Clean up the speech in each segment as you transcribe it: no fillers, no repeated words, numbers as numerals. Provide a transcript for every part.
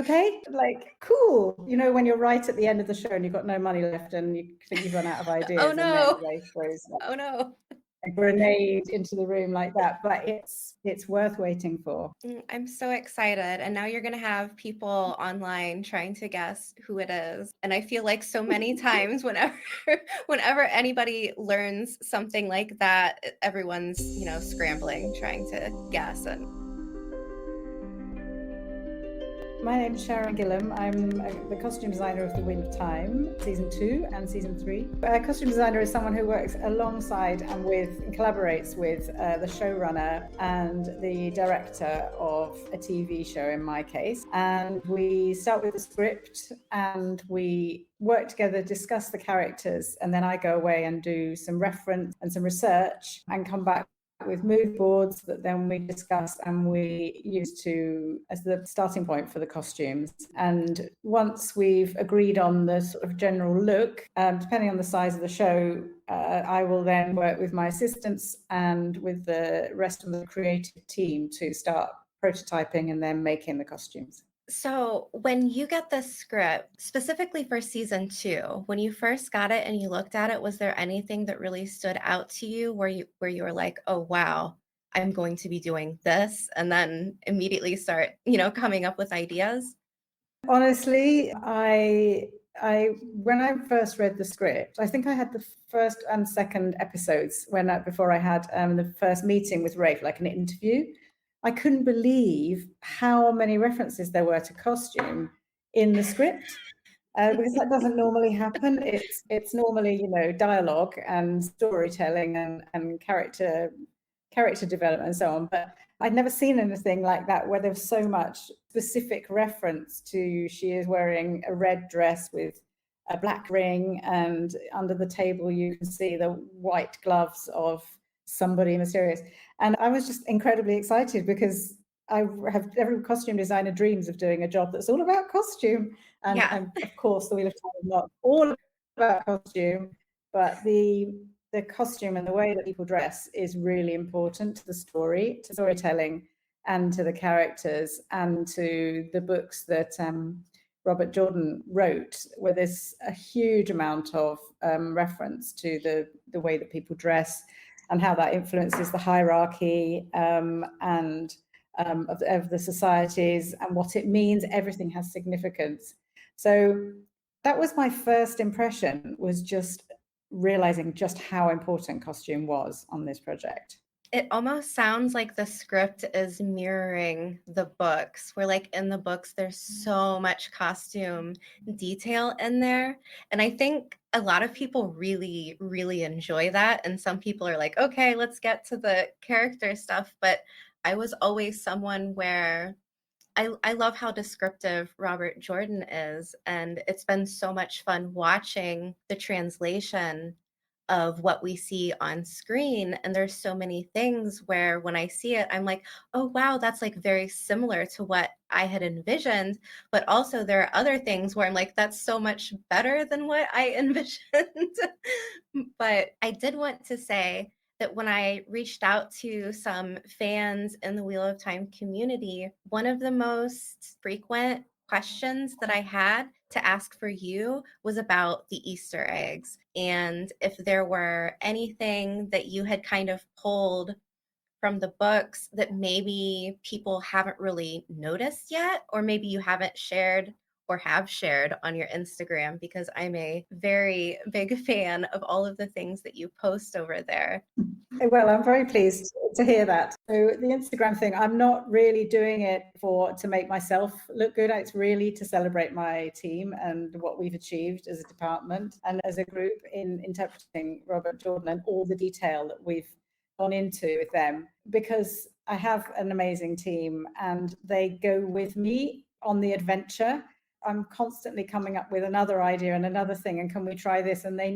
Okay, like, cool. You know, when you're right at the end of the show and you've got no money left and you think you've run out of ideas, Oh and then no. Ray throws Oh no. a grenade into the room like that. But it's worth waiting for. I'm so excited. And now you're going to have people online trying to guess who it is. And I feel like so many times whenever anybody learns something like that, everyone's, scrambling, trying to guess. And My name's Sharon Gilham. I'm the costume designer of The Wind of Time, season 2 and season 3. A costume designer is someone who works alongside and collaborates with the showrunner and the director of a TV show, in my case. And we start with the script and we work together, discuss the characters, and then I go away and do some reference and some research and come back with mood boards that then we discuss and we use as the starting point for the costumes. And once we've agreed on the sort of general look, depending on the size of the show, I will then work with my assistants and with the rest of the creative team to start prototyping and then making the costumes. So when you get the script, specifically for season 2, when you first got it and you looked at it, was there anything that really stood out to you where you were like, oh, wow, I'm going to be doing this, and then immediately start, coming up with ideas? Honestly, I when I first read the script, I think I had the first and second episodes before I had the first meeting with Rafe, like an interview. I couldn't believe how many references there were to costume in the script, because that doesn't normally happen. It's normally, dialogue and storytelling and character development and so on. But I'd never seen anything like that where there's so much specific reference to she is wearing a red dress with a black ring, and under the table you can see the white gloves of somebody mysterious. And I was just incredibly excited because I have every costume designer dreams of doing a job that's all about costume. And of course, The Wheel of Time is not all about costume, but the costume and the way that people dress is really important to the story, to storytelling, and to the characters, and to the books that Robert Jordan wrote, where there's a huge amount of reference to the way that people dress and how that influences the hierarchy and of the societies and what it means. Everything has significance. So that was my first impression, was just realizing just how important costume was on this project. It almost sounds like the script is mirroring the books, where like in the books, there's so much costume detail in there. And I think a lot of people really, really enjoy that. And some people are like, okay, let's get to the character stuff. But I was always someone where I love how descriptive Robert Jordan is. And it's been so much fun watching the translation of what we see on screen. And there's so many things where when I see it, I'm like, oh, wow, that's like very similar to what I had envisioned. But also there are other things where I'm like, that's so much better than what I envisioned. But I did want to say that when I reached out to some fans in the Wheel of Time community, one of the most frequent questions that I had to ask for you was about the Easter eggs, and if there were anything that you had kind of pulled from the books that maybe people haven't really noticed yet, or maybe you haven't shared or have shared on your Instagram, because I'm a very big fan of all of the things that you post over there. Well, I'm very pleased to hear that. So the Instagram thing, I'm not really doing it to make myself look good. It's really to celebrate my team and what we've achieved as a department and as a group in interpreting Robert Jordan and all the detail that we've gone into with them, because I have an amazing team and they go with me on the adventure. I'm constantly coming up with another idea and another thing, and can we try this? And they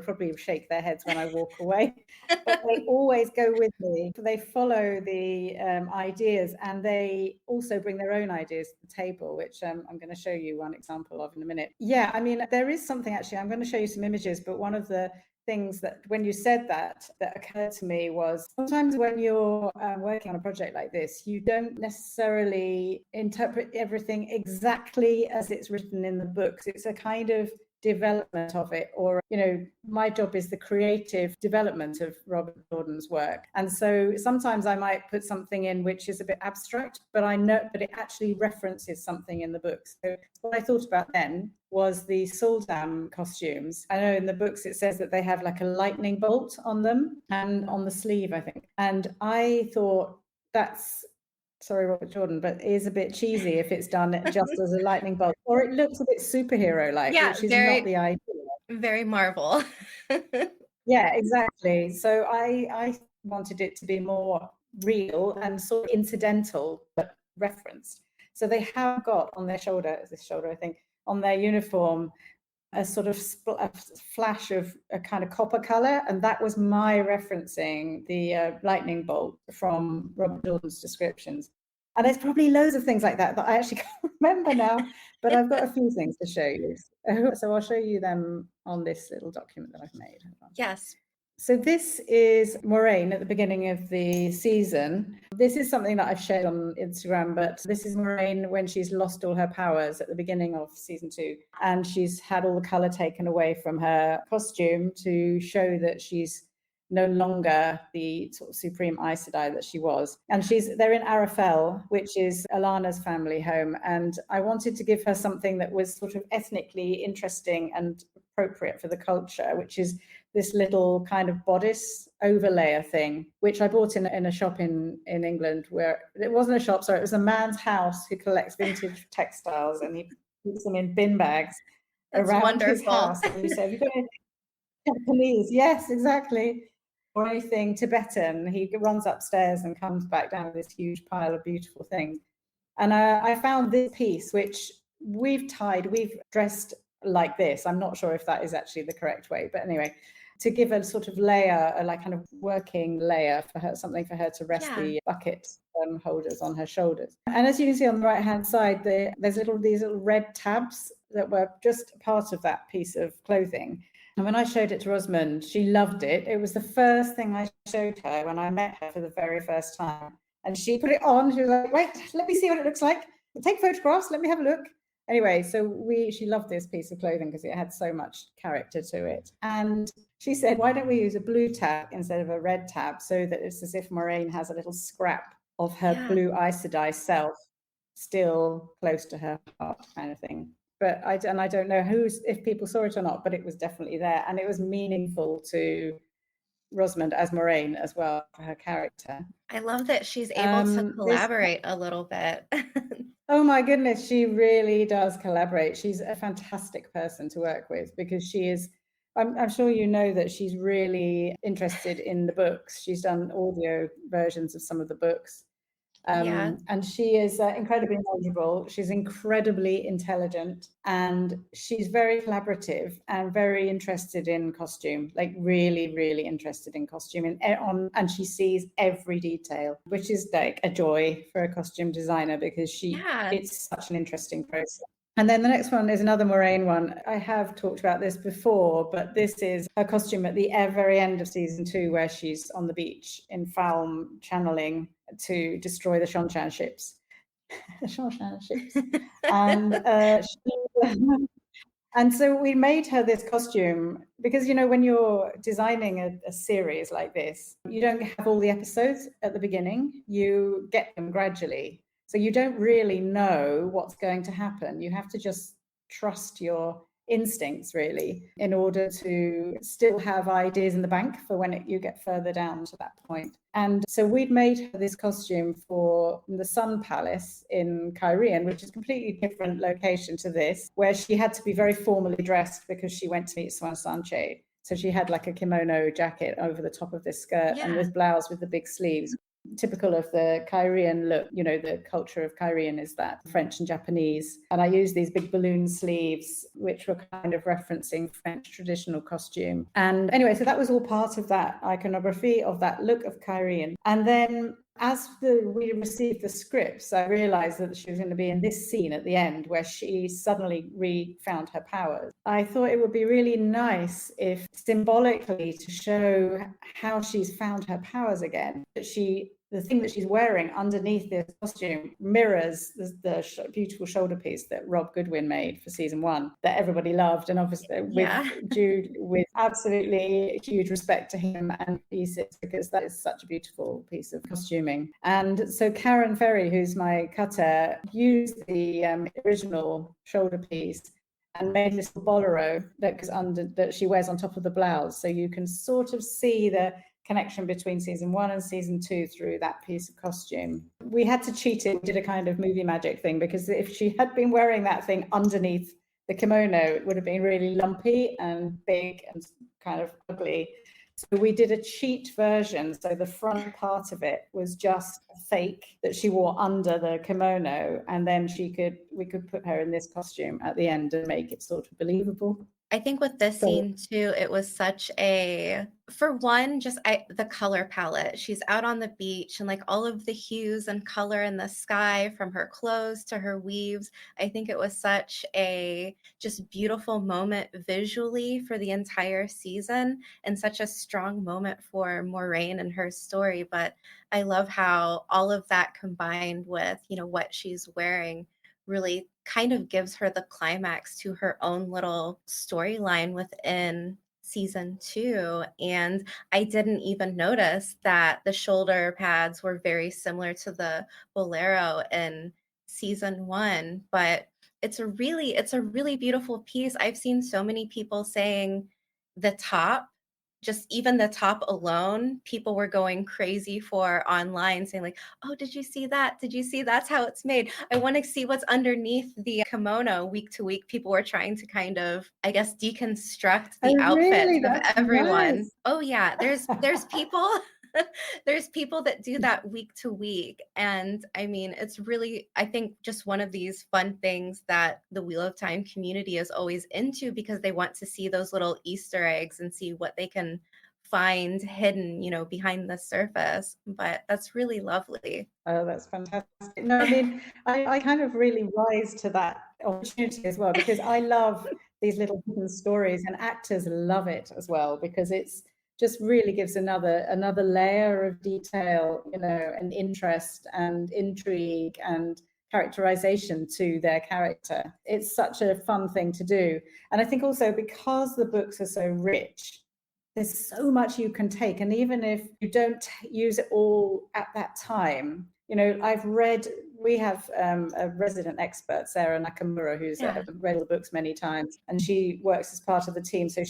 probably shake their heads when I walk away, but they always go with me. They follow the ideas, and they also bring their own ideas to the table, which I'm going to show you one example of in a minute. Yeah, I mean, there is something, actually, I'm going to show you some images, but one of the things that when you said that occurred to me was sometimes when you're working on a project like this, you don't necessarily interpret everything exactly as it's written in the books. It's a kind of development of it, or my job is the creative development of Robert Jordan's work, and so sometimes I might put something in which is a bit abstract, but I know that it actually references something in the books. So what I thought about then was the Suldam costumes. I know in the books it says that they have like a lightning bolt on them and on the sleeve, I think, and I thought that's, sorry, Robert Jordan, but it is a bit cheesy if it's done just as a lightning bolt, or it looks a bit superhero-like, which is not the idea. Very Marvel. Yeah, exactly. So I wanted it to be more real and sort of incidental, but referenced. So they have got on their shoulder, I think, on their uniform, a sort of a flash of a kind of copper color, and that was my referencing the lightning bolt from Robert Jordan's descriptions. And there's probably loads of things like that I actually can't remember now, but I've got a few things to show you. So I'll show you them on this little document that I've made. Yes. So this is Moiraine at the beginning of the season. This is something that I've shared on Instagram, but this is Moiraine when she's lost all her powers at the beginning of season 2. And she's had all the color taken away from her costume to show that she's no longer the sort of supreme Aes Sedai that she was. And they're in Arafel, which is Alana's family home. And I wanted to give her something that was sort of ethnically interesting and appropriate for the culture, which is this little kind of bodice overlayer thing, which I bought in a shop in England, where it wasn't a shop, sorry, it was a man's house who collects vintage textiles, and he puts them in bin bags around his house. And he said, have you got anything Japanese? Yes, exactly. Or anything Tibetan? He runs upstairs and comes back down with this huge pile of beautiful things. And I found this piece, which we've dressed like this. I'm not sure if that is actually the correct way, but anyway, to give a sort of layer, a like kind of working layer for her, something for her to rest the bucket holders on her shoulders. And as you can see on the right hand side, there's these little red tabs that were just part of that piece of clothing. And when I showed it to Rosamund, she loved it. It was the first thing I showed her when I met her for the very first time. And she put it on. She was like, wait, let me see what it looks like. Take photographs. Let me have a look. Anyway, so she loved this piece of clothing because it had so much character to it. And she said, why don't we use a blue tab instead of a red tab, so that it's as if Moiraine has a little scrap of her blue Aes Sedai self still close to her heart, kind of thing. But I don't know if people saw it or not, but it was definitely there. And it was meaningful to Rosamund as Moiraine as well, for her character. I love that she's able to collaborate a little bit. Oh my goodness, she really does collaborate. She's a fantastic person to work with, because she is, I'm sure you know that she's really interested in the books. She's done audio versions of some of the books. And she is incredibly knowledgeable. She's incredibly intelligent, and she's very collaborative and very interested in costume, like really, really interested in costume. And she sees every detail, which is like a joy for a costume designer, because it's such an interesting process. And then the next one is another Moiraine one. I have talked about this before, but this is her costume at the very end of season 2, where she's on the beach in Falm channeling to destroy the Seanchan ships. Seanchan ships. And so we made her this costume because, when you're designing a series like this, you don't have all the episodes at the beginning. You get them gradually. So you don't really know what's going to happen. You have to just trust your instincts, really, in order to still have ideas in the bank for when you get further down to that point. And so we'd made this costume for the Sun Palace in Cairhien, which is a completely different location to this, where she had to be very formally dressed because she went to meet Seanchan. So she had like a kimono jacket over the top of this skirt and this blouse with the big sleeves. Typical of the Cairhien look, the culture of Cairhien is that French and Japanese. And I used these big balloon sleeves, which were kind of referencing French traditional costume. And anyway, so that was all part of that iconography of that look of Cairhien. And then as we received the scripts, I realized that she was going to be in this scene at the end where she suddenly found her powers. I thought it would be really nice if symbolically to show how she's found her powers again, that the thing that she's wearing underneath this costume mirrors the beautiful shoulder piece that Rob Goodwin made for season 1 that everybody loved, and obviously with absolutely huge respect to him and pieces, because that is such a beautiful piece of costuming. And so Karen Ferry, who's my cutter, used the original shoulder piece and made this bolero that she wears on top of the blouse, so you can sort of see the connection between season 1 and season 2 through that piece of costume. We had to cheat it. We did a kind of movie magic thing, because if she had been wearing that thing underneath the kimono, it would have been really lumpy and big and kind of ugly. So we did a cheat version. So the front part of it was just a fake that she wore under the kimono, and then we could put her in this costume at the end and make it sort of believable. I think with this scene too, it was such for one, just the color palette. She's out on the beach, and like all of the hues and color in the sky, from her clothes to her weaves. I think it was such a just beautiful moment visually for the entire season, and such a strong moment for Moiraine and her story. But I love how all of that combined with, what she's wearing really kind of gives her the climax to her own little storyline within season 2. And I didn't even notice that the shoulder pads were very similar to the bolero in season 1, but it's a really beautiful piece. I've seen so many people saying the top, just even the top alone, people were going crazy for online, saying like, oh, did you see that? Did you see that's how it's made? I want to see what's underneath the kimono. Week to week, people were trying to kind of, I guess, deconstruct the outfits of everyone. Nice. Oh yeah, there's people there's people that do that week to week. And I mean, it's really, I think, just one of these fun things that the Wheel of Time community is always into, because they want to see those little Easter eggs and see what they can find hidden, behind the surface. But that's really lovely. Oh, that's fantastic. No, I mean, I kind of really rise to that opportunity as well, because I love these little hidden stories, and actors love it as well, because it's just really gives another layer of detail, and interest and intrigue and characterization to their character. It's such a fun thing to do. And I think also because the books are so rich, there's so much you can take. And even if you don't use it all at that time, we have a resident expert, Sarah Nakamura, who's read all the books many times, and she works as part of the team. So,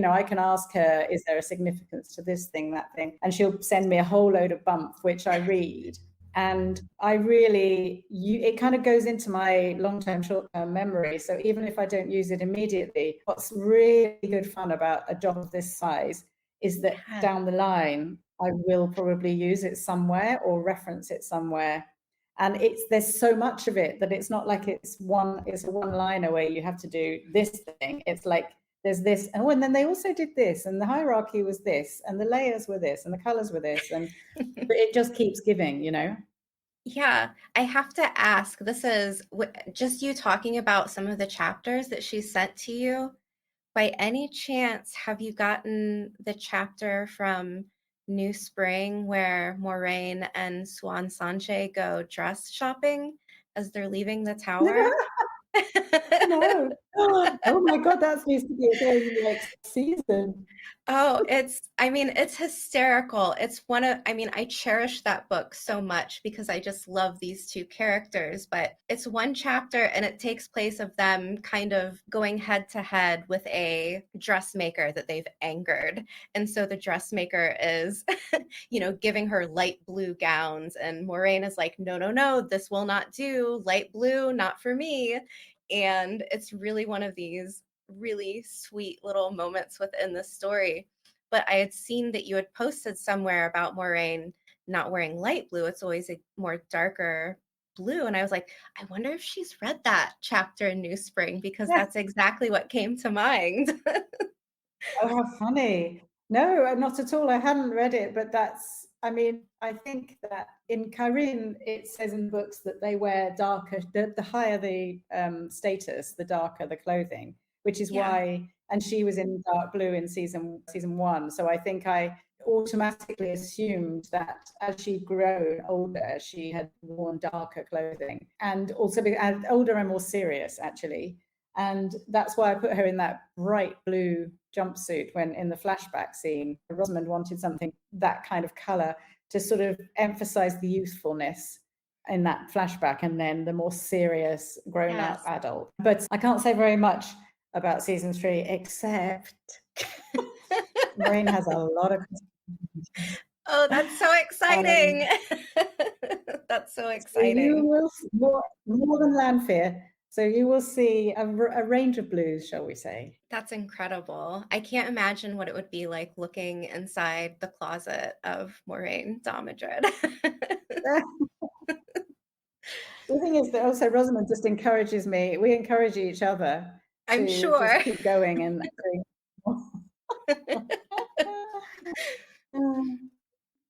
I can ask her, is there a significance to this thing, that thing? And she'll send me a whole load of bump, which I read. And it kind of goes into my long-term, short-term memory. So even if I don't use it immediately, what's really good fun about a job of this size is that down the line, I will probably use it somewhere or reference it somewhere. And there's so much of it that it's not like it's a one-liner where you have to do this thing. It's like there's this, and then they also did this, and the hierarchy was this, and the layers were this, and the colors were this, and but it just keeps giving, Yeah, I have to ask, this is just you talking about some of the chapters that she sent to you. By any chance, have you gotten the chapter from New Spring where Moiraine and Swan Sanche go dress shopping as they're leaving the tower? No. Oh my God, that needs to be a very next season. Oh, it's hysterical. I cherish that book so much because I just love these two characters, but it's one chapter and it takes place of them kind of going head to head with a dressmaker that they've angered. And so the dressmaker is, giving her light blue gowns, and Moiraine is like, no, this will not do. Light blue, not for me. And it's really one of these really sweet little moments within the story. But I had seen that you had posted somewhere about Moiraine not wearing light blue. It's always a more darker blue. And I was like, I wonder if she's read that chapter in New Spring, because that's exactly what came to mind. Oh, how funny. No, not at all. I hadn't read it, but I mean, I think that in Cairhien, it says in books that they wear darker, the higher the status, the darker the clothing, which is why, and she was in dark blue in season 1. So I think I automatically assumed that as she'd grown older, she had worn darker clothing, and also and older and more serious, actually. And that's why I put her in that bright blue jumpsuit when in the flashback scene. Rosamund wanted something that kind of color to sort of emphasize the youthfulness in that flashback, and then the more serious grown-up adult. But I can't say very much about season 3, except Moiraine has a lot of... Oh, that's so exciting. That's so exciting. So you will more than Lanfear. So you will see a range of blues, shall we say. That's incredible. I can't imagine what it would be like looking inside the closet of Moiraine Damodred. The thing is that also Rosamund just encourages me. We encourage each other I'm to sure. just keep going and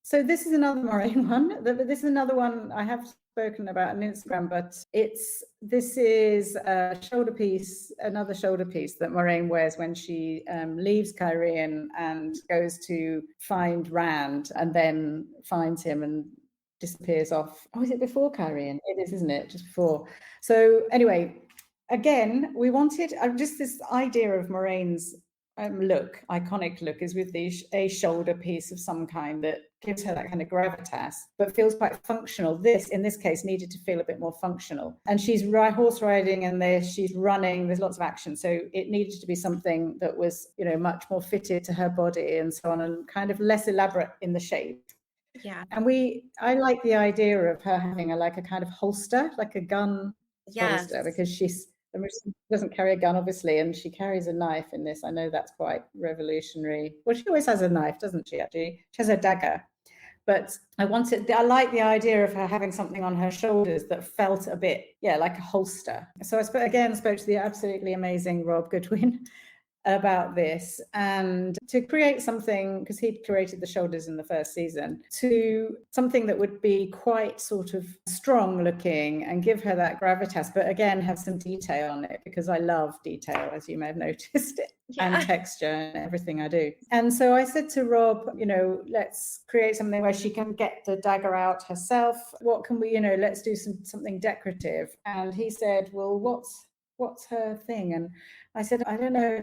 so this is another Moiraine one. This is another one I have spoken about on Instagram, but this is a shoulder piece, another shoulder piece that Moiraine wears when she leaves Cairhien and goes to find Rand, and then finds him and disappears off. Oh, is it before Cairhien? It is, isn't it? Just before. So anyway, again, we wanted just this idea of Moraine's iconic look is with a shoulder piece of some kind that gives her that kind of gravitas, but feels quite functional. This, in this case, needed to feel a bit more functional. And she's horse riding, and she's running. There's lots of action, so it needed to be something that was, much more fitted to her body and so on, and kind of less elaborate in the shape. Yeah. And I like the idea of her having a kind of holster, like a gun holster, because she doesn't carry a gun, obviously, and she carries a knife in this. I know that's quite revolutionary. Well, she always has a knife, doesn't she, actually? She has a dagger. But I like the idea of her having something on her shoulders that felt a bit, like a holster. So I spoke to the absolutely amazing Rob Goodwin about this, and to create something, because he'd created the shoulders in the first season, to something that would be quite sort of strong looking and give her that gravitas, but again have some detail on it, because I love detail, as you may have noticed, and texture and everything I do. And so I said to Rob, let's create something where she can get the dagger out herself. What can we, let's do something decorative. And he said, well, what's her thing? And I said, I don't know.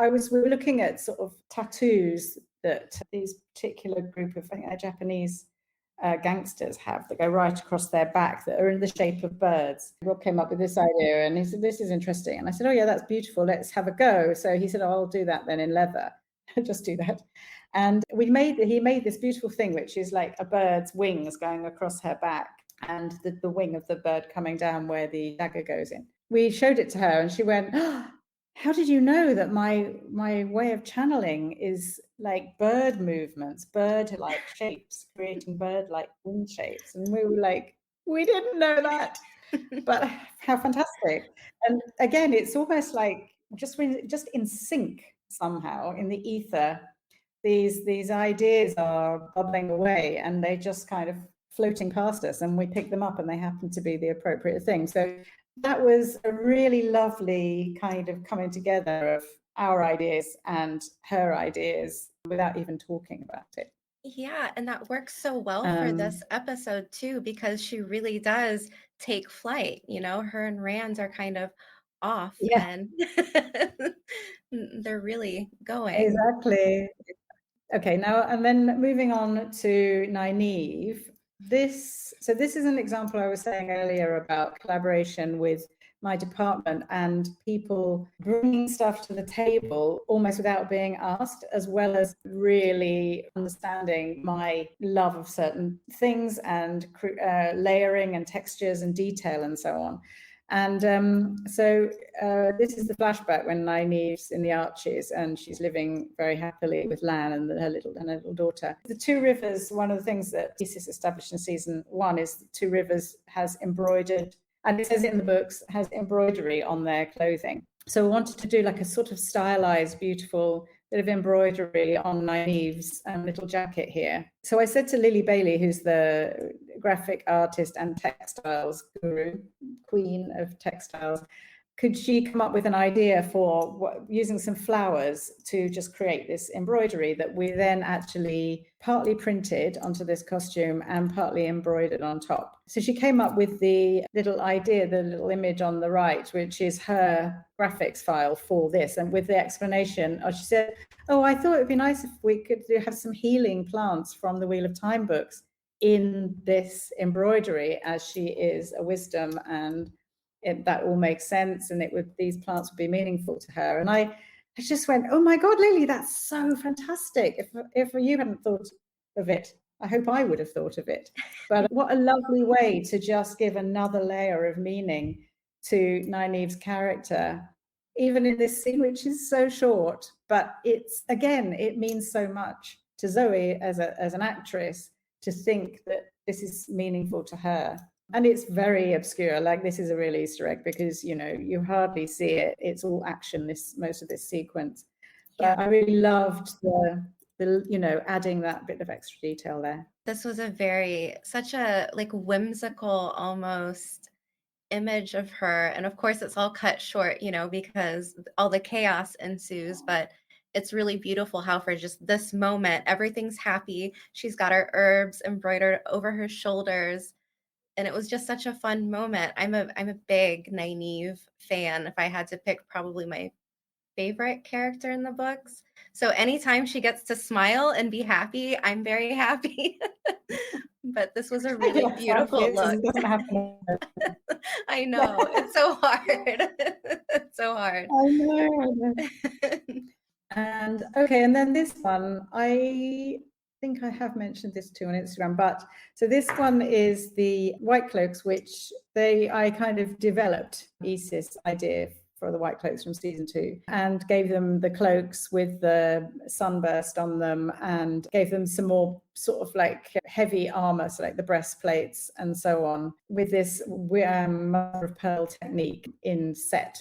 We were looking at sort of tattoos that these particular group of, I think they're Japanese gangsters have, that go right across their back, that are in the shape of birds. Rob came up with this idea, and he said, this is interesting. And I said, oh yeah, that's beautiful. Let's have a go. So he said, oh, I'll do that then in leather. Just do that. And he made this beautiful thing, which is like a bird's wings going across her back, and the wing of the bird coming down where the dagger goes in. We showed it to her, and she went, oh, how did you know that my way of channeling is like bird movements, bird-like shapes, creating bird-like wing shapes? And we were like, we didn't know that, but how fantastic. And again, it's almost like just in sync somehow, in the ether, these ideas are bubbling away, and they just kind of floating past us, and we pick them up, and they happen to be the appropriate thing. So that was a really lovely kind of coming together of our ideas and her ideas without even talking about it. Yeah, and that works so well for this episode too, because she really does take flight. Her and Rand are kind of off, and they're really going. Exactly. Okay, now and then moving on to Nynaeve. This is an example I was saying earlier about collaboration with my department and people bringing stuff to the table almost without being asked, as well as really understanding my love of certain things and layering and textures and detail and so on. And so this is the flashback when Nynaeve's in the Arches, and she's living very happily with Lan and her little daughter. The Two Rivers, one of the things that Thesis established in season 1 is the Two Rivers has embroidered, and it says it in the books, has embroidery on their clothing. So we wanted to do like a sort of stylized, beautiful bit of embroidery on Nynaeve's little jacket here. So I said to Lily Bailey, who's the graphic artist and textiles guru, queen of textiles, could she come up with an idea for using some flowers to just create this embroidery that we then actually partly printed onto this costume and partly embroidered on top? So she came up with the little idea, the little image on the right, which is her graphics file for this. And with the explanation, she said, oh, I thought it'd be nice if we could have some healing plants from the Wheel of Time books in this embroidery, as she is a wisdom, and that all makes sense, and these plants would be meaningful to her. And I just went, oh my God, Lily, that's so fantastic. If you hadn't thought of it, I hope I would have thought of it. But what a lovely way to just give another layer of meaning to Nynaeve's character, even in this scene, which is so short. But it's, again, it means so much to Zoe as an actress to think that this is meaningful to her. And it's very obscure. Like, this is a real Easter egg because, you know, you hardly see it. It's all action, most of this sequence. But I really loved the you know, adding that bit of extra detail there. This was such a like whimsical almost image of her. And of course it's all cut short, you know, because all the chaos ensues, but it's really beautiful how for just this moment, everything's happy. She's got her herbs embroidered over her shoulders. And it was just such a fun moment. I'm a big Nynaeve fan. If I had to pick probably my favorite character in the books. So anytime she gets to smile and be happy, I'm very happy. But this was a really beautiful look. I know. It's so hard. It's so hard. I know. And okay, and then this one, I think I have mentioned this too on Instagram, but so this one is the White Cloaks, which I kind of developed Aes's idea for the White Cloaks from season 2 and gave them the cloaks with the sunburst on them and gave them some more sort of like heavy armor, so like the breastplates and so on, with this mother of pearl technique inset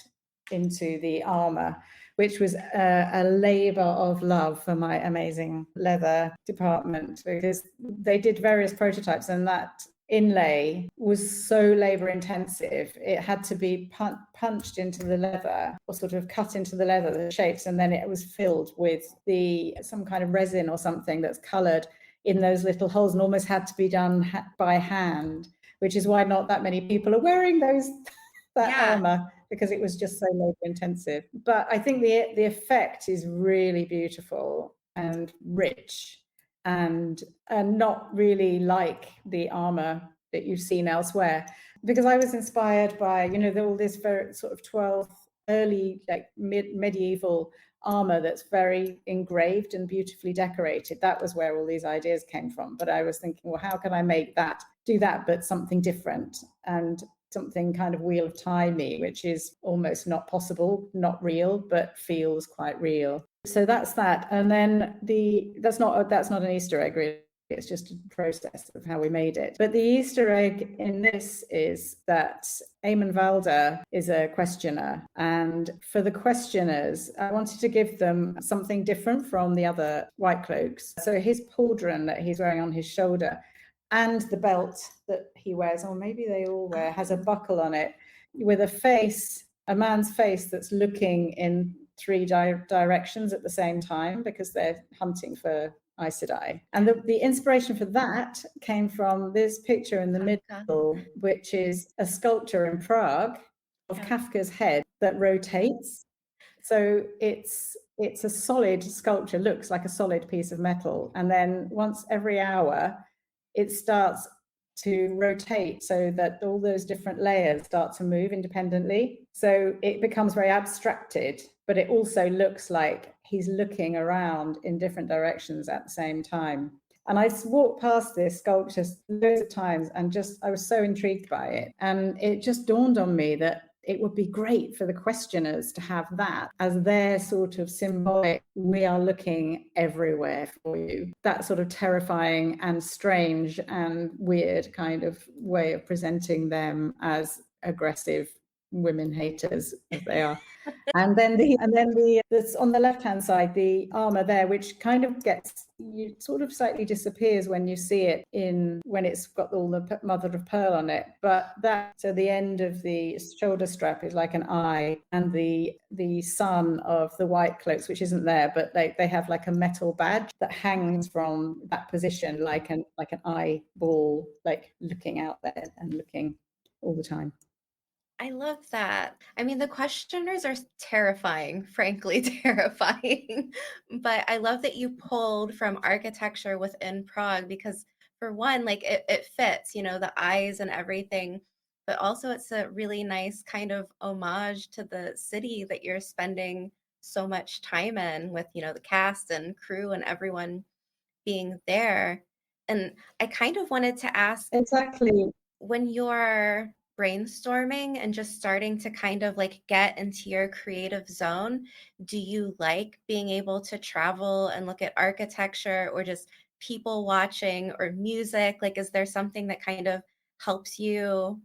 into the armor, which was a labor of love for my amazing leather department, because they did various prototypes and that inlay was so labor intensive. It had to be punched into the leather or sort of cut into the leather, the shapes, and then it was filled with some kind of resin or something that's colored in those little holes, and almost had to be done by hand, which is why not that many people are wearing that armor, because it was just so labor intensive. But I think the effect is really beautiful and rich and not really like the armor that you've seen elsewhere, because I was inspired by, you know, all this very sort of 12th, early like medieval armor that's very engraved and beautifully decorated. That was where all these ideas came from. But I was thinking, well, how can I do that but something different, and something kind of Wheel of Timey, which is almost not possible, not real, but feels quite real. So that's that. And then that's not an Easter egg, really. It's just a process of how we made it. But the Easter egg in this is that Eamon Valder is a questioner. And for the questioners, I wanted to give them something different from the other White Cloaks. So his pauldron that he's wearing on his shoulder and the belt that he wears, or maybe they all wear, has a buckle on it with a man's face that's looking in 3 directions at the same time, because they're hunting for Aes Sedai. And the inspiration for that came from this picture in the middle, which is a sculpture in Prague of Kafka's head that rotates. So it's a solid sculpture, looks like a solid piece of metal. And then once every hour, it starts to rotate so that all those different layers start to move independently. So it becomes very abstracted, but it also looks like he's looking around in different directions at the same time. And I walked past this sculpture loads of times and I was so intrigued by it. And it just dawned on me that it would be great for the questioners to have that as their sort of symbolic, we are looking everywhere for you. That sort of terrifying and strange and weird kind of way of presenting them as aggressive women haters, as they are. And then that's on the left hand side, the armor there, which kind of sort of slightly disappears when you see it when it's got all the mother of pearl on it. But so the end of the shoulder strap is like an eye, and the sun of the white cloaks, which isn't there, but they have like a metal badge that hangs from that position, like an eyeball, like looking out there and looking all the time. I love that. I mean, the questioners are terrifying, frankly, terrifying. But I love that you pulled from architecture within Prague because, for one, like it fits, the eyes and everything. But also, it's a really nice kind of homage to the city that you're spending so much time in with, the cast and crew and everyone being there. And I kind of wanted to ask, exactly, when you're brainstorming and just starting to kind of like get into your creative zone, do you like being able to travel and look at architecture or just people watching or music? Like, is there something that kind of helps you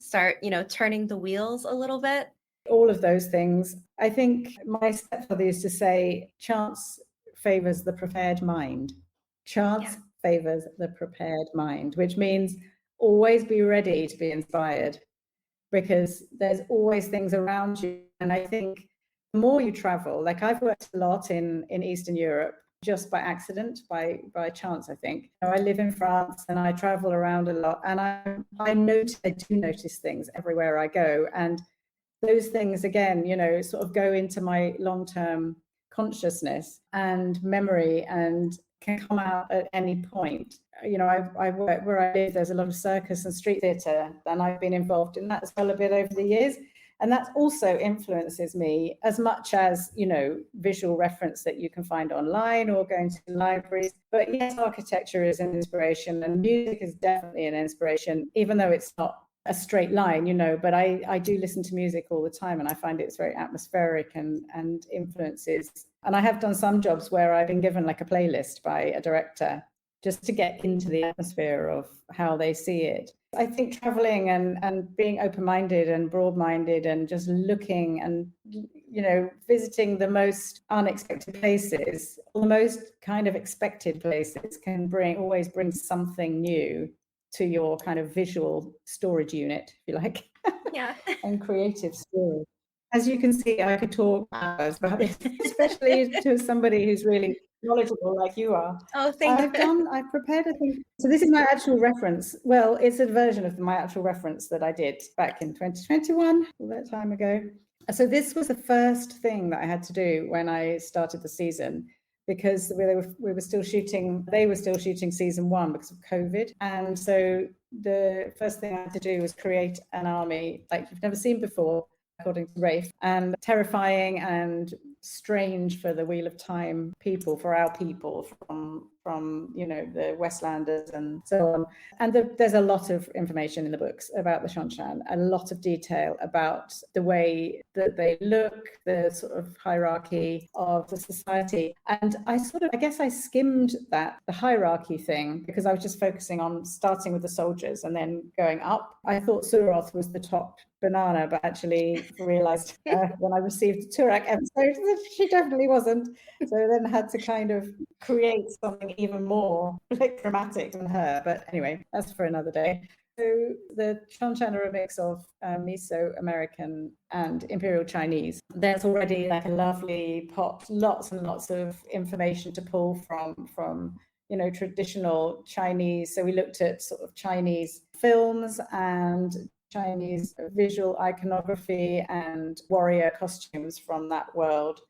start, turning the wheels a little bit? All of those things. I think my stepfather used to say, chance favors the prepared mind. Chance favors the prepared mind, which means always be ready to be inspired, because there's always things around you. And I think the more you travel, like I've worked a lot in Eastern Europe just by accident, by chance, I think. I live in France and I travel around a lot, and I do notice things everywhere I go. And those things, again, sort of go into my long-term consciousness and memory and can come out at any point. I work where I live, there's a lot of circus and street theatre, and I've been involved in that as well a bit over the years. And that also influences me as much as, visual reference that you can find online or going to libraries. But yes, architecture is an inspiration and music is definitely an inspiration, even though it's not a straight line, but I do listen to music all the time, and I find it's very atmospheric and influences. And I have done some jobs where I've been given like a playlist by a director just to get into the atmosphere of how they see it. I think traveling and being open-minded and broad-minded and just looking and, visiting the most unexpected places, or the most kind of expected places, can always bring something new to your kind of visual storage unit, if you like. Yeah. And creative storage. As you can see, I could talk hours about this, especially to somebody who's really knowledgeable like you are. Oh, thank you. I've prepared a thing. So this is my actual reference. Well, it's a version of my actual reference that I did back in 2021, all that time ago. So this was the first thing that I had to do when I started the season, because we were still shooting, they were still shooting season 1 because of COVID. And so the first thing I had to do was create an army like you've never seen before, according to Rafe, and terrifying and strange for the Wheel of Time people, for our people from the Westlanders and so on. And there's a lot of information in the books about the Seanchan, a lot of detail about the way that they look, the sort of hierarchy of the society. And I guess I skimmed the hierarchy thing, because I was just focusing on starting with the soldiers and then going up. I thought Suroth was the top banana, but actually realized when I received the Turak episode that she definitely wasn't. So then I had to kind of create something even more dramatic than her. But anyway, that's for another day. So the Seanchan are a mix of Mesoamerican and Imperial Chinese. There's already like a lovely pot, lots and lots of information to pull from traditional Chinese. So we looked at sort of Chinese films and Chinese visual iconography and warrior costumes from that world.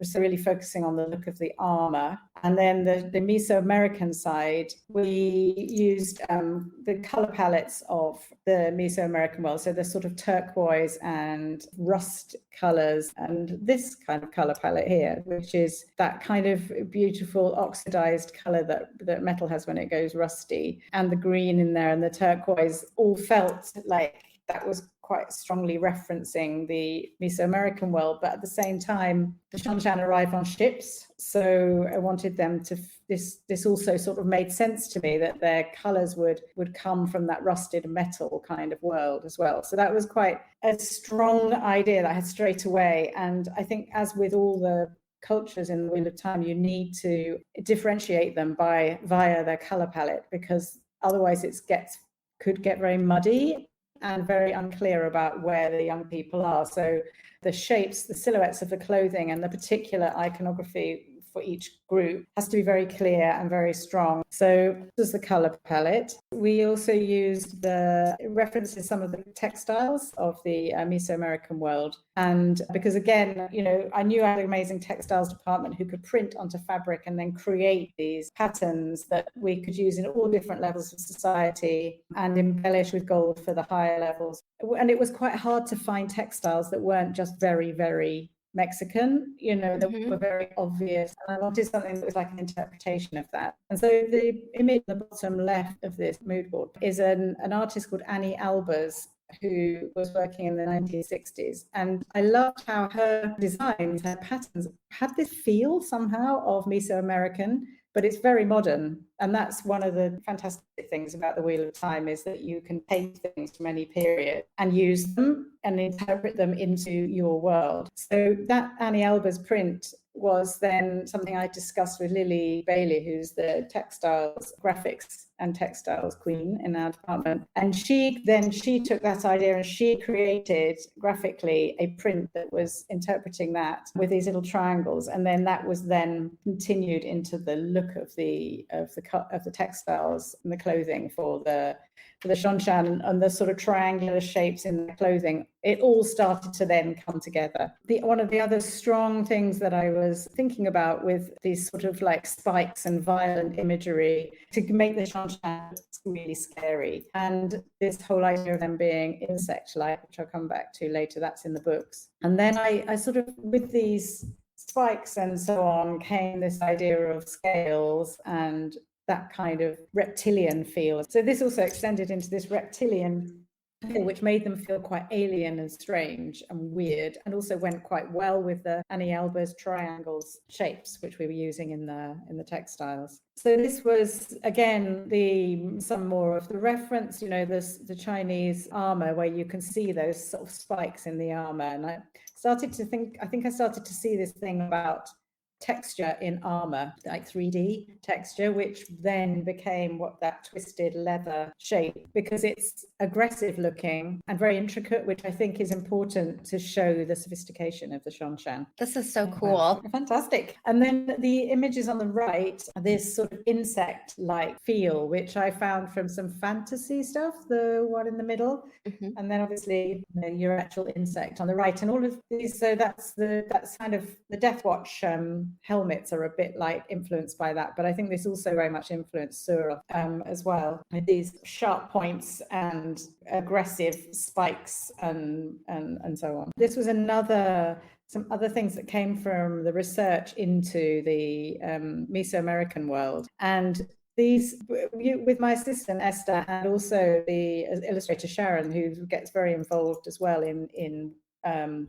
So really focusing on the look of the armor. And then the Mesoamerican side, we used the color palettes of the Mesoamerican world. So the sort of turquoise and rust colors, and this kind of color palette here, which is that kind of beautiful oxidized color that metal has when it goes rusty, and the green in there and the turquoise all felt like that was quite strongly referencing the Mesoamerican world, but at the same time, the Seanchan arrive on ships. So I wanted them to, this also sort of made sense to me, that their colors would come from that rusted metal kind of world as well. So that was quite a strong idea that I had straight away. And I think, as with all the cultures in the Wheel of Time, you need to differentiate them via their color palette, because otherwise could get very muddy and very unclear about where the young people are. So the shapes, the silhouettes of the clothing, and the particular iconography for each group has to be very clear and very strong. So this is the color palette. We also used references some of the textiles of the Mesoamerican world. And because, again, I knew I had an amazing textiles department who could print onto fabric and then create these patterns that we could use in all different levels of society and embellish with gold for the higher levels. And it was quite hard to find textiles that weren't just very, very Mexican, that were very obvious. And I wanted something that was like an interpretation of that. And so the image at the bottom left of this mood board is an artist called Annie Albers, who was working in the 1960s. And I loved how her designs, her patterns had this feel somehow of Mesoamerican, but it's very modern. And that's one of the fantastic things about the Wheel of Time, is that you can take things from any period and use them and interpret them into your world. So that Annie Albers print was then something I discussed with Lily Bailey, who's the textiles, graphics and textiles queen in our department. And she took that idea and she created graphically a print that was interpreting that with these little triangles. And then that was then continued into the look of the textiles and the clothing for the Seanchan, and the sort of triangular shapes in the clothing. It all started to then come together. One of the other strong things that I was thinking about with these sort of like spikes and violent imagery to make the Seanchan really scary, and this whole idea of them being insect-like, which I'll come back to later, that's in the books. And then I sort of, with these spikes and so on, came this idea of scales and that kind of reptilian feel. So this also extended into this reptilian feel, which made them feel quite alien and strange and weird, and also went quite well with the Annie Albers triangles shapes, which we were using in the textiles. So this was, again, some more of the reference, the Chinese armor, where you can see those sort of spikes in the armor. And I started to see this thing about texture in armor, like 3D texture, which then became what that twisted leather shape, because it's aggressive looking and very intricate, which I think is important to show the sophistication of the Seanchan. This is so cool. Fantastic. And then the images on the right, this sort of insect-like feel, which I found from some fantasy stuff, the one in the middle, and then obviously your actual insect on the right, and all of these. So that's kind of the Death Watch helmets are a bit like influenced by that, but I think this also very much influenced Sura as well, with these sharp points and aggressive spikes and so on. This was some other things that came from the research into the Mesoamerican world. And these, with my assistant Esther, and also the illustrator Sharon, who gets very involved as well in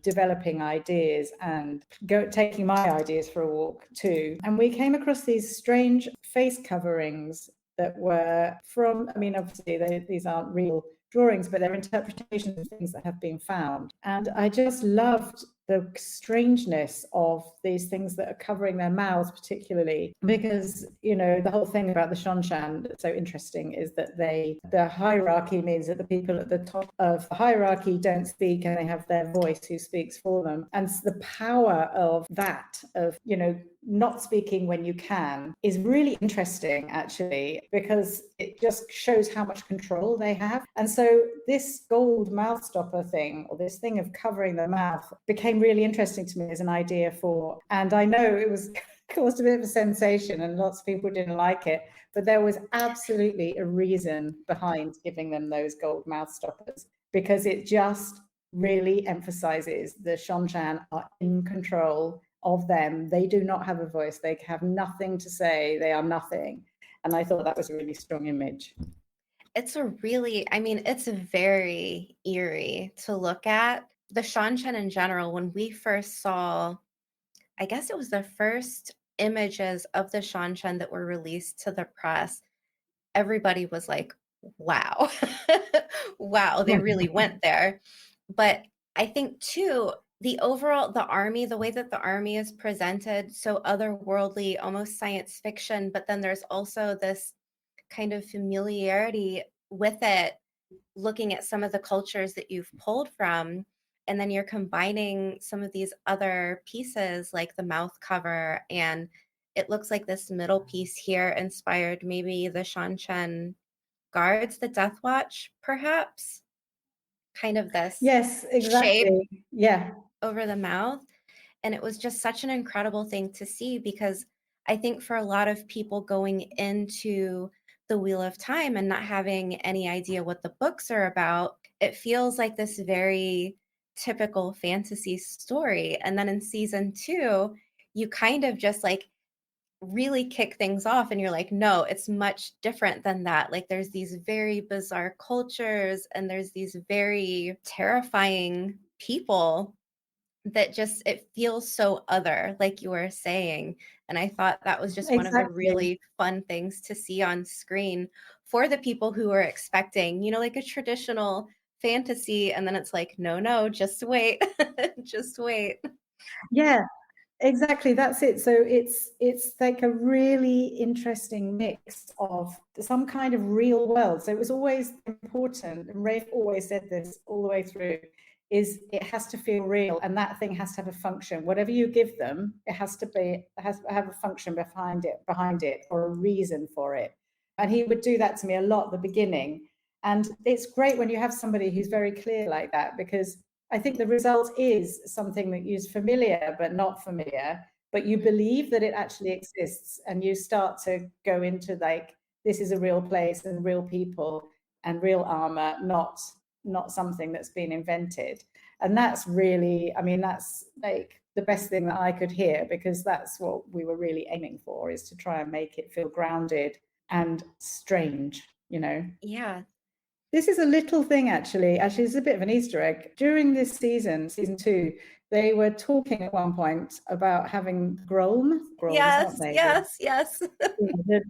developing ideas and taking my ideas for a walk too. And we came across these strange face coverings that were from, obviously these aren't real drawings, but they're interpretations of things that have been found. And I just loved the strangeness of these things that are covering their mouths, particularly because, the whole thing about the Seanchan that's so interesting is that the hierarchy means that the people at the top of the hierarchy don't speak, and they have their voice who speaks for them. And the power of that, of, not speaking when you can, is really interesting, actually, because it just shows how much control they have. And so this gold mouth stopper thing, or this thing of covering the mouth, became really interesting to me as an idea for, and I know it was caused a bit of a sensation and lots of people didn't like it, but there was absolutely a reason behind giving them those gold mouth stoppers, because it just really emphasizes the Seanchan are in control of them. They do not have a voice. They have nothing to say. They are nothing. And I thought that was a really strong image. It's it's very eerie to look at. The Seanchan in general, when we first saw, I guess it was the first images of the Seanchan that were released to the press, everybody was like, wow, wow, they really went there. But I think too, the army, the way that the army is presented, so otherworldly, almost science fiction, but then there's also this kind of familiarity with it, looking at some of the cultures that you've pulled from, and then you're combining some of these other pieces like the mouth cover, and it looks like this middle piece here inspired maybe the Seanchan guards, the Death Watch, perhaps, kind of this Yes, shape exactly. Yeah. over the mouth. And it was just such an incredible thing to see, because I think for a lot of people going into the Wheel of Time and not having any idea what the books are about, it feels like this very typical fantasy story. And then in season 2, you kind of just like really kick things off and you're like, no, it's much different than that. Like there's these very bizarre cultures and there's these very terrifying people that just, it feels so other, like you were saying. And I thought that was just one of the Exactly. really fun things to see on screen for the people who are expecting, like a traditional fantasy. And then it's like, no, just wait, just wait. Yeah. Exactly, that's it. So it's like a really interesting mix of some kind of real world. So it was always important, and Rafe always said this all the way through, is it has to feel real, and that thing has to have a function. Whatever you give them, it has to have a function behind it, or a reason for it. And he would do that to me a lot at the beginning. And it's great when you have somebody who's very clear like that, because I think the result is something that is familiar but not familiar, but you believe that it actually exists, and you start to go into like, this is a real place and real people and real armor, not something that's been invented. And that's really, I mean, that's like the best thing that I could hear, because that's what we were really aiming for, is to try and make it feel grounded and strange. Yeah. This is a little thing, actually. Actually, it's a bit of an Easter egg. During this season 2, they were talking at one point about having grolms, aren't they? Yes. The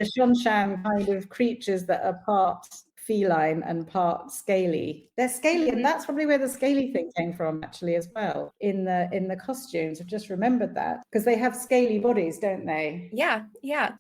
Seanchan kind of creatures that are part feline and part scaly. They're scaly, and that's probably where the scaly thing came from, actually, as well. In the costumes, I've just remembered that, because they have scaly bodies, don't they? Yeah.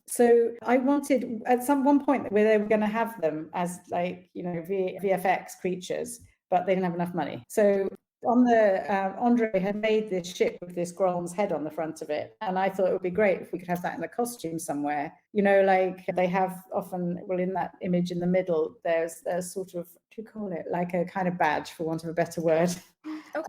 So I wanted at one point where they were going to have them as like, VFX creatures, but they didn't have enough money. So on the Andre had made this ship with this Grolm's head on the front of it, and I thought it would be great if we could have that in the costume somewhere. Like they have often. Well, in that image in the middle, there's sort of, what do you call it, like a kind of badge, for want of a better word,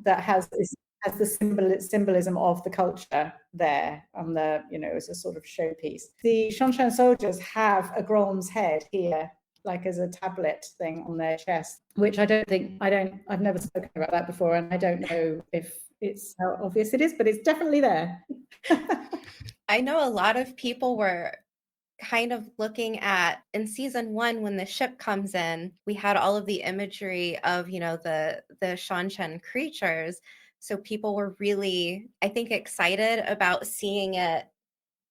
that has the symbolism of the culture there on the, as a sort of showpiece. The Seanchan soldiers have a Grolm's head here, like as a tablet thing on their chest, which I've never spoken about that before, and I don't know if it's how obvious it is, but it's definitely there. I know a lot of people were kind of looking at, in season 1, when the ship comes in, we had all of the imagery of, the Seanchan creatures. So people were really, I think, excited about seeing it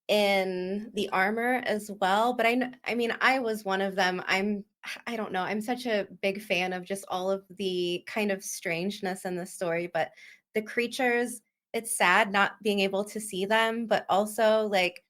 in the armor as well. But I was one of them. I don't know, I'm such a big fan of just all of the kind of strangeness in the story, but the creatures, it's sad not being able to see them, but also like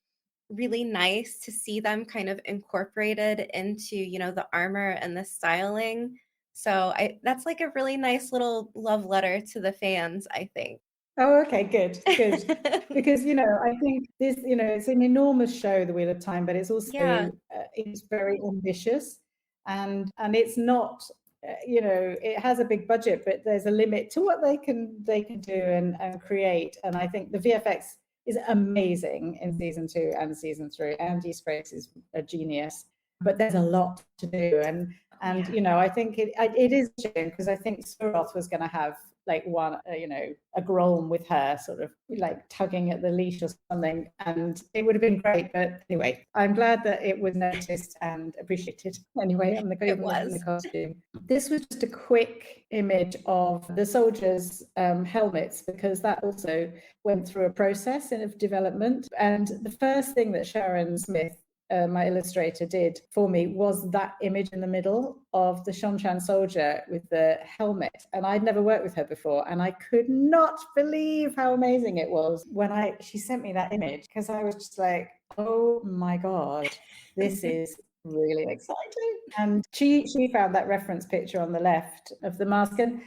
really nice to see them kind of incorporated into, the armor and the styling. So that's like a really nice little love letter to the fans, I think. Oh, okay, good. Because I think this, it's an enormous show, The Wheel of Time, but it's also Yeah. It's very ambitious, and it's not, it has a big budget, but there's a limit to what they can do and create. And I think the VFX is amazing in season 2 and season 3. Andy Sprague is a genius, but there's a lot to do, and I think it is, because I think Suroth was going to have like one, a Grom with her sort of like tugging at the leash or something, and it would have been great. But anyway, I'm glad that it was noticed and appreciated anyway on the costume. This was just a quick image of the soldiers' helmets, because that also went through a process of development. And the first thing that Sharon Smith, my illustrator, did for me was that image in the middle of the Seanchan soldier with the helmet. And I'd never worked with her before, and I could not believe how amazing it was when she sent me that image, because I was just like, oh my God, this is really exciting. And she found that reference picture on the left of the mask, and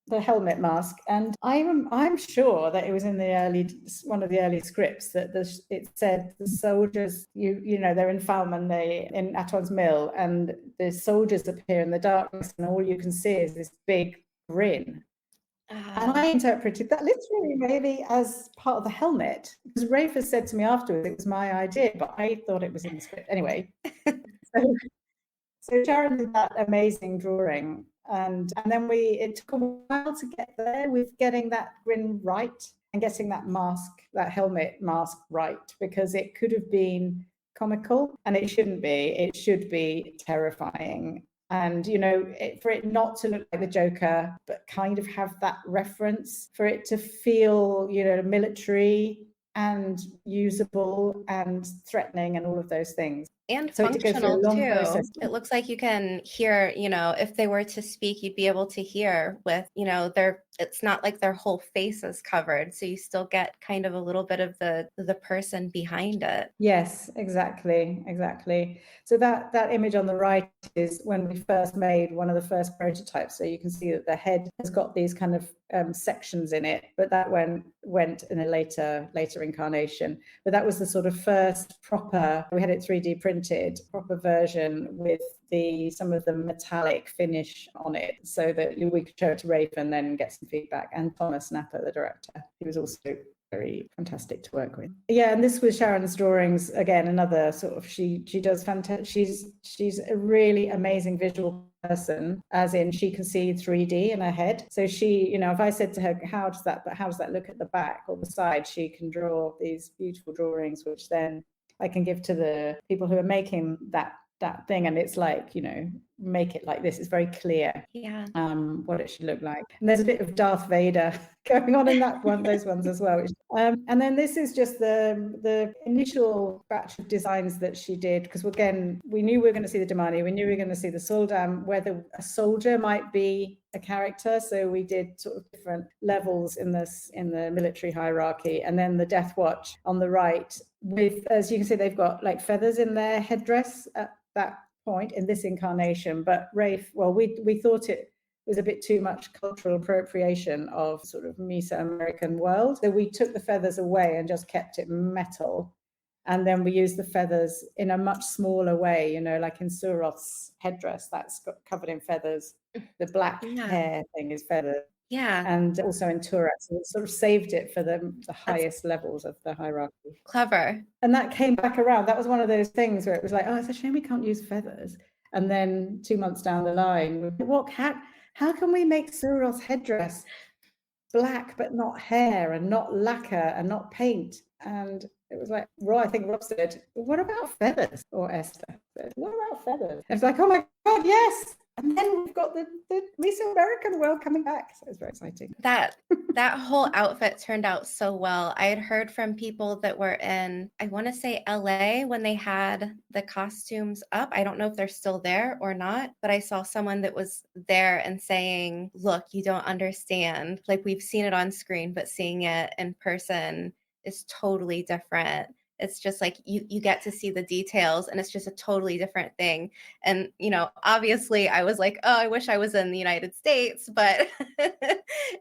the helmet mask, and I'm sure that it was in one of the early scripts that it said the soldiers, they're in Falmouth, in Aton's Mill, and the soldiers appear in the darkness, and all you can see is this big grin. And I interpreted that literally maybe as part of the helmet, because Rafe has said to me afterwards it was my idea, but I thought it was in the script anyway. So Sharon did that amazing drawing, and then it took a while to get there with getting that grin right and getting that helmet mask right, because it could have been comical, and it shouldn't be. It should be terrifying. And, for it not to look like the Joker, but kind of have that reference, for it to feel, military and usable and threatening and all of those things. And so functional too. It looks like you can hear, if they were to speak, you'd be able to hear with, it's not like their whole face is covered. So you still get kind of a little bit of the person behind it. Yes, exactly. So that image on the right is when we first made one of the first prototypes. So you can see that the head has got these kind of sections in it, but that went in a later incarnation. But that was the sort of first proper, we had it 3D printed, proper version with some of the metallic finish on it, so that we could show it to Rafe and then get some feedback. And Thomas Napper, the director, he was also very fantastic to work with. Yeah, and this was Sharon's drawings again. Another sort of, she does fantastic. She's a really amazing visual person, as in she can see 3D in her head. So she, if I said to her, how does that look at the back or the side, she can draw these beautiful drawings, which then I can give to the people who are making that thing, and it's like, make it like this. It's very clear what it should look like. And there's a bit of Darth Vader going on in those ones as well. And then this is just the initial batch of designs that she did, because again, we knew we were going to see the Damani, we knew we were going to see the Suldam, whether a soldier might be a character. So we did sort of different levels in the military hierarchy, and then the Death Watch on the right, with, as you can see, they've got like feathers in their headdress at that point in this incarnation. But Rafe, well, we thought it was a bit too much cultural appropriation of sort of Meso-American world, so we took the feathers away and just kept it metal. And then we used the feathers in a much smaller way, like in Suroth's headdress, that's covered in feathers. The black hair thing is feathered. Yeah. And also in Turat. So it sort of saved it for the highest levels of the hierarchy. Clever. And that came back around. That was one of those things where it was like, oh, it's a shame we can't use feathers. And then 2 months down the line, how can we make Suroth's headdress black but not hair and not lacquer and not paint? And it was like, I think Rob said, what about feathers? Or Esther said, what about feathers? It's like, oh my God, yes. And then we've got the Meso-American world coming back. So it's very exciting. That whole outfit turned out so well. I had heard from people that were in, I want to say LA, when they had the costumes up. I don't know if they're still there or not, but I saw someone that was there and saying, look, you don't understand. Like, we've seen it on screen, but seeing it in person is totally different. It's just like you get to see the details, and it's just a totally different thing. And, obviously I was like, oh, I wish I was in the United States, but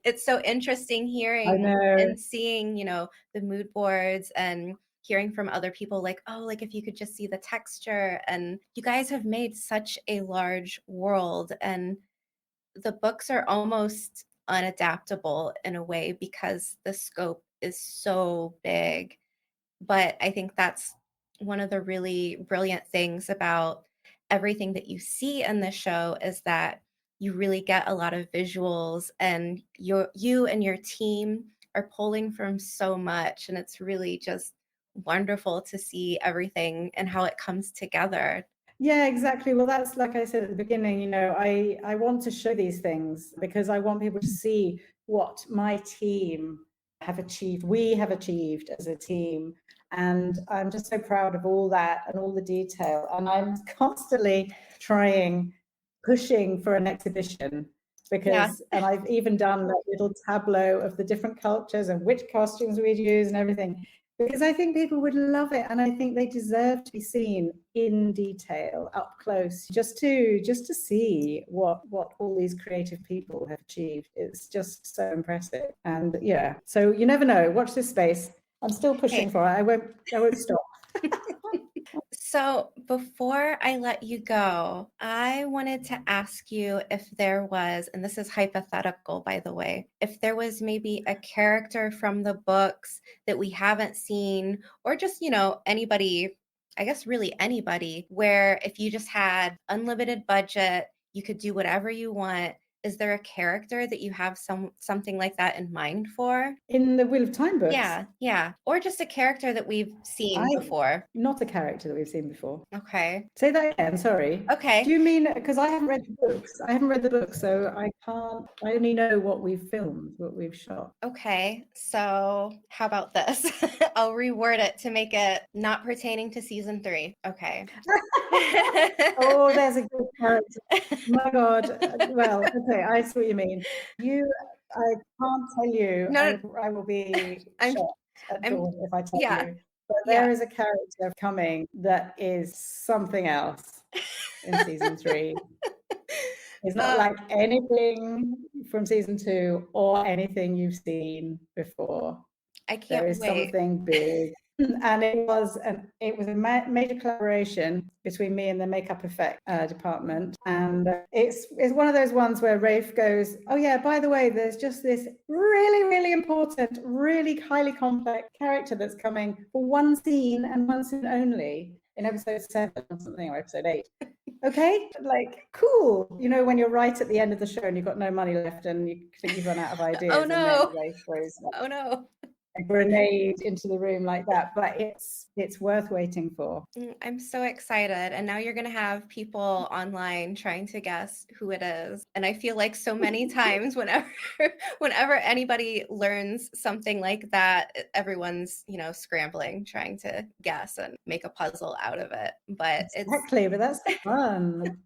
it's so interesting hearing and seeing, the mood boards and hearing from other people like, oh, like if you could just see the texture. And you guys have made such a large world, and the books are almost unadaptable in a way because the scope is so big. But I think that's one of the really brilliant things about everything that you see in the show, is that you really get a lot of visuals, and you and your team are pulling from so much, and it's really just wonderful to see everything and how it comes together. Yeah, exactly. Well, that's like I said at the beginning, I want to show these things because I want people to see what my team have achieved, we have achieved as a team. And I'm just so proud of all that and all the detail. And I'm constantly pushing for an exhibition because, and I've even done that little tableau of the different cultures and which costumes we'd use and everything, because I think people would love it, and I think they deserve to be seen in detail, up close, just to see what all these creative people have achieved. It's just so impressive. And yeah, so you never know. Watch this space. I'm still pushing for it. I won't stop. So before I let you go, I wanted to ask you if there was, and this is hypothetical, by the way, if there was maybe a character from the books that we haven't seen, or just, anybody, I guess really anybody, where if you just had unlimited budget, you could do whatever you want. Is there a character that you have something like that in mind for? In the Wheel of Time books? Yeah. Or just a character that we've seen before. Not a character that we've seen before. Okay. Say that again, sorry. Okay. Do you mean, because I haven't read the books. I haven't read the books, so I only know what we've filmed, what we've shot. Okay, so how about this? I'll reword it to make it not pertaining to season 3. Okay. Oh, there's a good character. My God. Well, okay, I see what you mean. I can't tell you. No, I will be shocked at dawn if I tell you. But there is a character coming that is something else in season 3. It's not like anything from season 2 or anything you've seen before. I can't There is wait. something big. And it was a major collaboration between me and the makeup effect department. And it's one of those ones where Rafe goes, oh yeah, by the way, there's just this really, really important, really highly complex character that's coming for one scene and one scene only in episode 7 or something, or episode 8. Okay, like cool. When you're right at the end of the show and you've got no money left and you think you've run out of ideas. Oh no. And then Rafe throws oh no. a grenade into the room like that, but it's worth waiting for. I'm so excited, and now you're going to have people online trying to guess who it is, and I feel like so many times whenever anybody learns something like that, everyone's scrambling trying to guess and make a puzzle out of it. But but that's fun.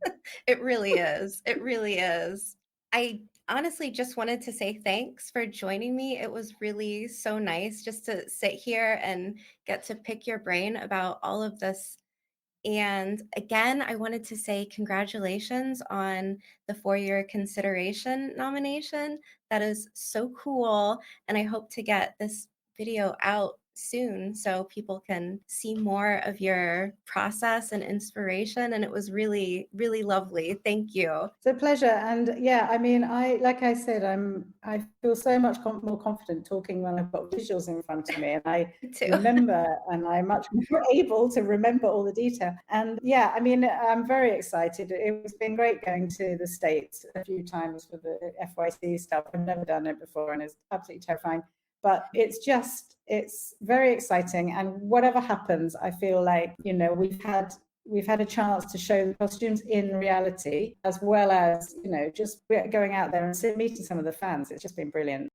It really is. It really is. I honestly just wanted to say thanks for joining me. It was really so nice just to sit here and get to pick your brain about all of this. And again, I wanted to say congratulations on the For Your Consideration nomination. That is so cool. And I hope to get this video out soon so people can see more of your process and inspiration. And it was really, really lovely. Thank you. It's a pleasure. And yeah, I mean, like I said, I feel so much more confident talking when I've got visuals in front of me, and I remember, and I'm much more able to remember all the detail. And yeah, I mean, I'm very excited. It's been great going to the States a few times for the FYC stuff. I've never done it before, and it's absolutely terrifying. But it's very exciting, and whatever happens, I feel like we've had a chance to show the costumes in reality, as well as just going out there and meeting some of the fans. It's just been brilliant.